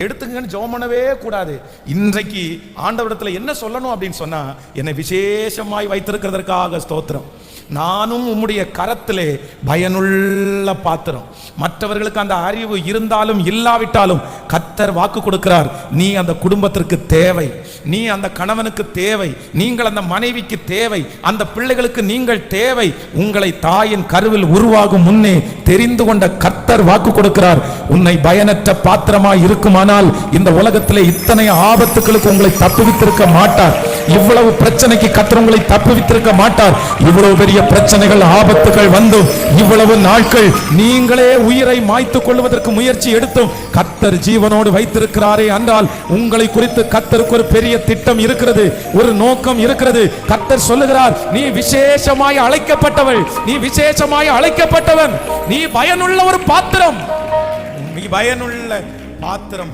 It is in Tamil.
எடுத்துங்கன்னு ஜெபம் பண்ணவே கூடாது. இன்றைக்கு ஆண்டவரிடத்துல என்ன சொல்லணும் அப்படின்னு சொன்னா, என்னை விசேஷமாய் வைத்திருக்கிறதற்காக ஸ்தோத்திரம். நானும் உம்முடைய கரத்திலே பயனுள்ள பாத்திரம். மற்றவர்களுக்கு அந்த அறிவு இருந்தாலும் இல்லாவிட்டாலும் கர்த்தர் வாக்கு கொடுக்கிறார், நீ அந்த குடும்பத்திற்கு தேவை, நீ அந்த கணவனுக்கு தேவை, நீங்கள் அந்த மனைவிக்கு தேவை, அந்த பிள்ளைகளுக்கு நீங்கள் தேவை. உங்களை தாயின் கருவில் உருவாகும் முன்னே தெரிந்து கொண்ட கர்த்தர் வாக்கு கொடுக்கிறார், உன்னை பயனற்ற பாத்திரமாய் இருக்குமானால் இந்த உலகத்திலே இத்தனை ஆபத்துகளுக்கு உங்களை தப்புவித்திருக்க மாட்டார். இவ்வளவு பிரச்சனைக்கு கர்த்தர் உங்களை தப்புவித்திருக்க மாட்டார். இவ்வளவு பெரிய பிரச்சனைகள் ஆபத்துகள் வந்தும் இவ்வளவு நாட்கள் நீங்களே உயிரை மாய்த்துக் கொள்வதற்கு முயற்சி எடுத்தும் கர்த்தர் ஜீவனோடு வைத்திருக்கிறாரே என்றால் உங்களை குறித்து கர்த்தருக்கு ஒரு பெரிய திட்டம் இருக்கிறது, ஒரு நோக்கம் இருக்கிறது. கர்த்தர் சொல்லுகிறார், நீ விசேஷமாய் அழைக்கப்பட்டவள், நீ விசேஷமாய் அழைக்கப்பட்டவன், நீ பயனுள்ள ஒரு பாத்திரம், நீ பயனுள்ள பாத்திரம்.